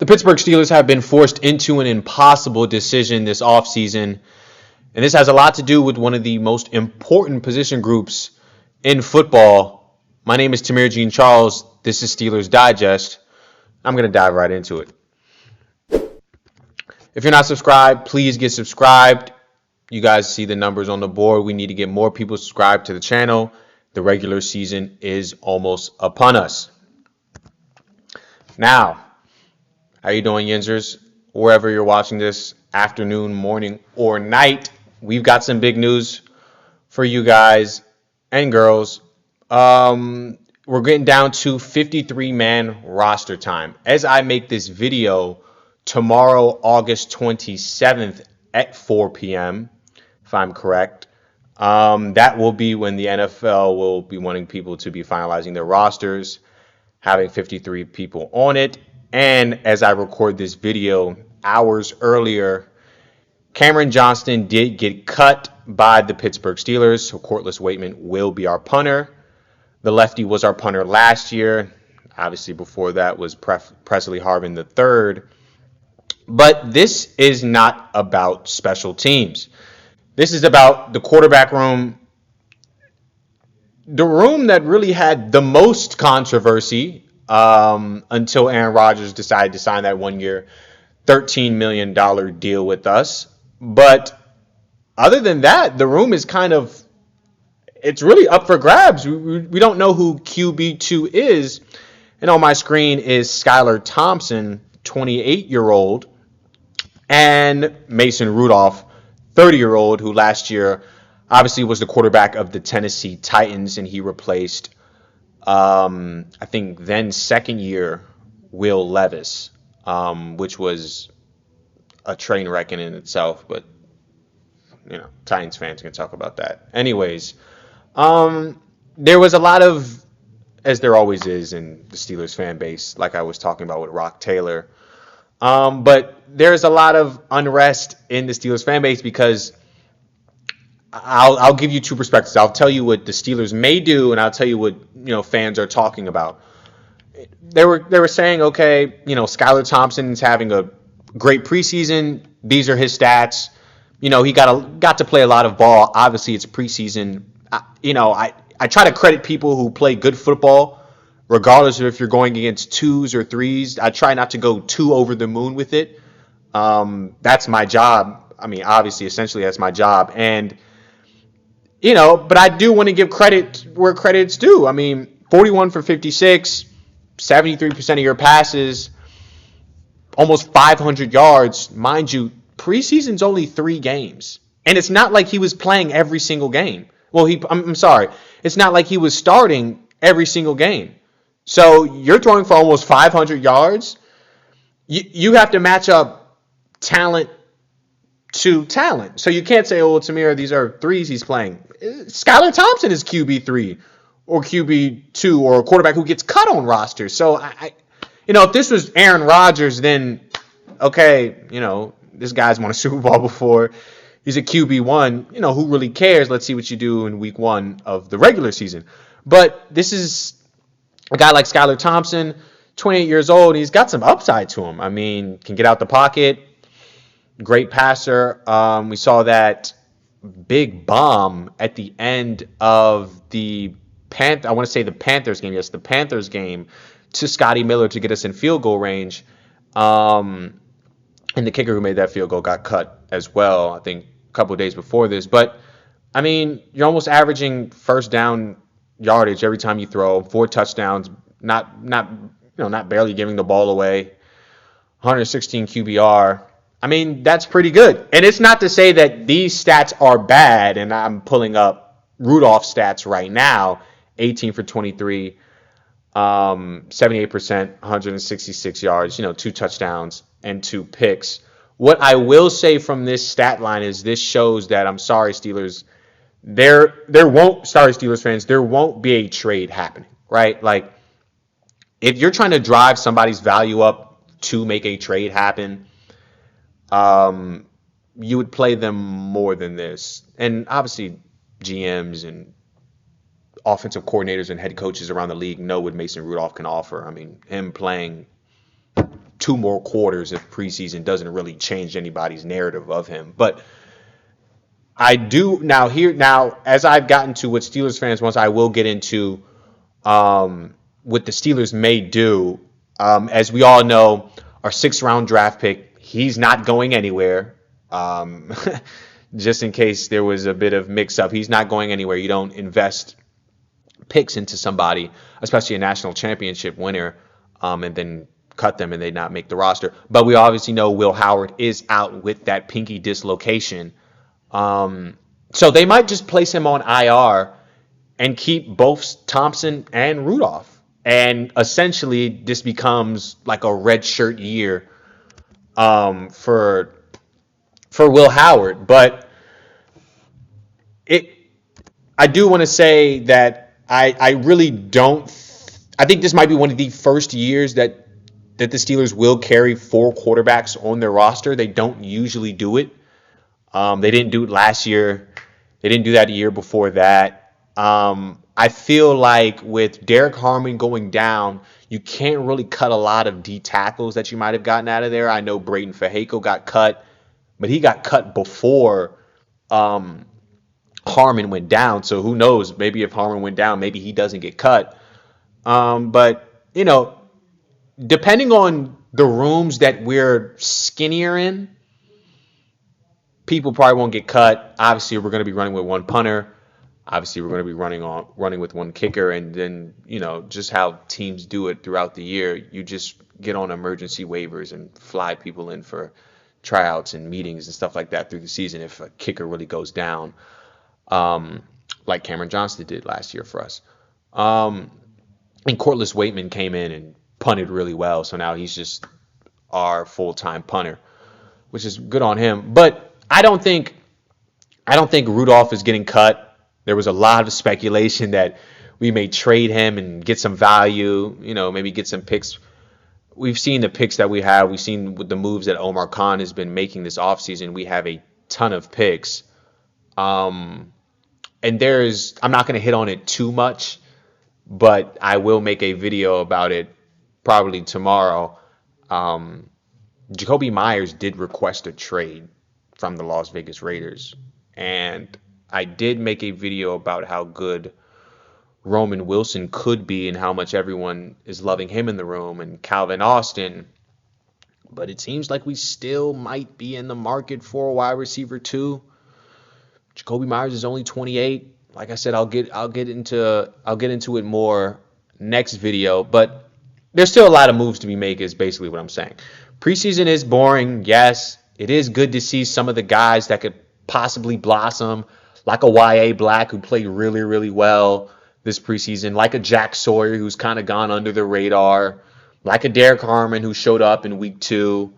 The Pittsburgh Steelers have been forced into an impossible decision this offseason, and this has a lot to do with one of the most important position groups in football. My name is Tamir Jean-Charles. This is Steelers Digest. I'm going to dive right into it. If you're not subscribed, please get subscribed. You guys see the numbers on the board. We need to get more people subscribed to the channel. The regular season is almost upon us. Now, how you doing, Yinzers? Wherever you're watching this, afternoon, morning, or night, we've got some big news for you guys and girls. We're getting down to 53-man roster time. As I make this video, tomorrow, August 27th at 4 p.m., if I'm correct, that will be when the NFL will be wanting people to be finalizing their rosters, having 53 people on it. And as I record this video hours earlier, Cameron Johnston did get cut by the Pittsburgh Steelers, so Cortlis Waitman will be our punter. The lefty was our punter last year. Obviously, before that was Presley Harvin III. But this is not about special teams. This is about the quarterback room, the room that really had the most controversy until Aaron Rodgers decided to sign that 1-year, $13 million deal with us. But other than that, the room is it's really up for grabs. We don't know who QB2 is. And on my screen is Skylar Thompson, 28-year-old, and Mason Rudolph, 30-year-old, who last year obviously was the quarterback of the Tennessee Titans, and he replaced I think then second year Will Levis, which was a train wreck in itself, but Titans fans can talk about that. Anyways, there was a lot of, as there always is in the Steelers fan base, like I was talking about with Rock Taylor, but there's a lot of unrest in the Steelers fan base because I'll give you two perspectives. I'll tell you what the Steelers may do, and I'll tell you what fans are talking about. They were saying, okay, Skylar Thompson's having a great preseason. These are his stats. He got to play a lot of ball. Obviously, it's preseason. I try to credit people who play good football, regardless of if you're going against twos or threes. I try not to go too over the moon with it. That's my job. I mean, obviously, essentially, that's my job. And but I do want to give credit where credit's due. I mean, 41 for 56, 73% of your passes, almost 500 yards. Mind you, preseason's only 3 games. And it's not like he was playing every single game. Well, I'm sorry. It's not like he was starting every single game. So you're throwing for almost 500 yards. You have to match up talent to talent. So you can't say, oh, Tamir, these are threes he's playing. Skylar Thompson is QB3 or QB2 or a quarterback who gets cut on rosters. So, if this was Aaron Rodgers, then, okay, this guy's won a Super Bowl before. He's a QB1. Who really cares? Let's see what you do in week 1 of the regular season. But this is a guy like Skylar Thompson, 28 years old. He's got some upside to him. I mean, can get out the pocket. Great passer. We saw that big bomb at the end of the Panthers game. Yes, the Panthers game to Scotty Miller to get us in field goal range. And the kicker who made that field goal got cut as well, I think a couple of days before this. But, I mean, you're almost averaging first down yardage every time you throw. 4 touchdowns, not barely giving the ball away. 116 QBR. I mean, that's pretty good. And it's not to say that these stats are bad, and I'm pulling up Rudolph's stats right now. 18 for 23, 78%, 166 yards, 2 touchdowns and 2 picks. What I will say from this stat line is this shows that, I'm sorry, Steelers, Steelers fans, there won't be a trade happening, right? Like, if you're trying to drive somebody's value up to make a trade happen, you would play them more than this. And obviously GMs and offensive coordinators and head coaches around the league know what Mason Rudolph can offer. I mean, him playing 2 more quarters of preseason doesn't really change anybody's narrative of him. But I do now as I've gotten to what Steelers fans want, I will get into what the Steelers may do. As we all know, our 6th-round draft pick, he's not going anywhere. Just in case there was a bit of mix-up, he's not going anywhere. You don't invest picks into somebody, especially a national championship winner, and then cut them and they not make the roster. But we obviously know Will Howard is out with that pinky dislocation. So they might just place him on IR and keep both Thompson and Rudolph. And essentially this becomes like a redshirt year for Will Howard. But I do want to say that I really don't. I think this might be one of the first years that the Steelers will carry 4 quarterbacks on their roster. They don't usually do it. They didn't do it last year. They didn't do that a year before that. I feel like with Derek Harmon going down, you can't really cut a lot of D tackles that you might have gotten out of there. I know Braden Fehako got cut, but he got cut before Harmon went down. So who knows? Maybe if Harmon went down, maybe he doesn't get cut. But, depending on the rooms that we're skinnier in, people probably won't get cut. Obviously, we're going to be running with 1 punter. Obviously, we're going to be running with 1 kicker. And then, just how teams do it throughout the year, you just get on emergency waivers and fly people in for tryouts and meetings and stuff like that through the season if a kicker really goes down, like Cameron Johnston did last year for us. And Corliss Waitman came in and punted really well, so now he's just our full-time punter, which is good on him. But I don't think Rudolph is getting cut. There was a lot of speculation that we may trade him and get some value, maybe get some picks. We've seen the picks that we have. We've seen with the moves that Omar Khan has been making this offseason. We have a ton of picks. And I'm not going to hit on it too much, but I will make a video about it probably tomorrow. Jacoby Myers did request a trade from the Las Vegas Raiders. And I did make a video about how good Roman Wilson could be and how much everyone is loving him in the room and Calvin Austin. But it seems like we still might be in the market for a wide receiver too. Jacoby Myers is only 28. Like I said, I'll get into it more next video, but there's still a lot of moves to be made is basically what I'm saying. Preseason is boring. Yes, it is good to see some of the guys that could possibly blossom, like a Y.A. Black who played really, really well this preseason, like a Jack Sawyer who's kind of gone under the radar, like a Derek Harmon who showed up in week 2,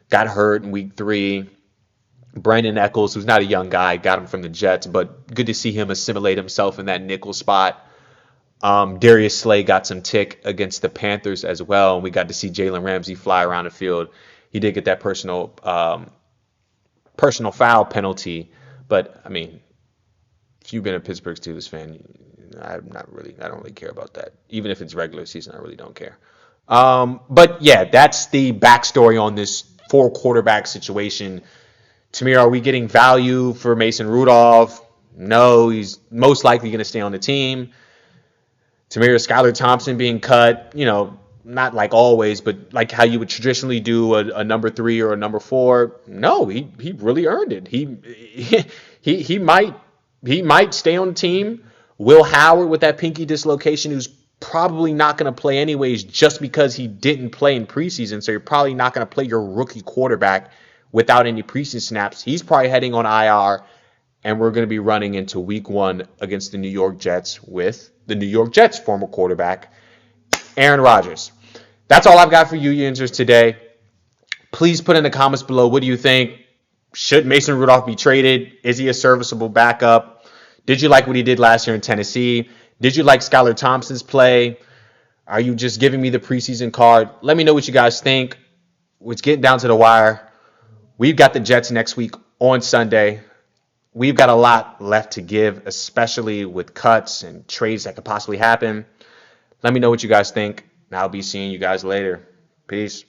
got hurt in week 3. Brandon Echols, who's not a young guy, got him from the Jets, but good to see him assimilate himself in that nickel spot. Darius Slay got some tick against the Panthers as well, and we got to see Jalen Ramsey fly around the field. He did get that personal foul penalty, but I mean, if you've been a Pittsburgh Steelers fan, I don't really care about that. Even if it's regular season, I really don't care. But yeah, that's the backstory on this 4 quarterback situation. Tamir, are we getting value for Mason Rudolph? No, he's most likely going to stay on the team. Tamir, Skylar Thompson being cut, not like always, but like how you would traditionally do a number 3 or a number 4. No, he really earned it. He might stay on the team. Will Howard with that pinky dislocation, who's probably not going to play anyways just because he didn't play in preseason, so you're probably not going to play your rookie quarterback without any preseason snaps. He's probably heading on IR, and we're going to be running into week 1 against the New York Jets with the New York Jets former quarterback, Aaron Rodgers. That's all I've got for you, Yinzers, today. Please put in the comments below, what do you think? Should Mason Rudolph be traded? Is he a serviceable backup? Did you like what he did last year in Tennessee? Did you like Skylar Thompson's play? Are you just giving me the preseason card? Let me know what you guys think. It's getting down to the wire. We've got the Jets next week on Sunday. We've got a lot left to give, especially with cuts and trades that could possibly happen. Let me know what you guys think, and I'll be seeing you guys later. Peace.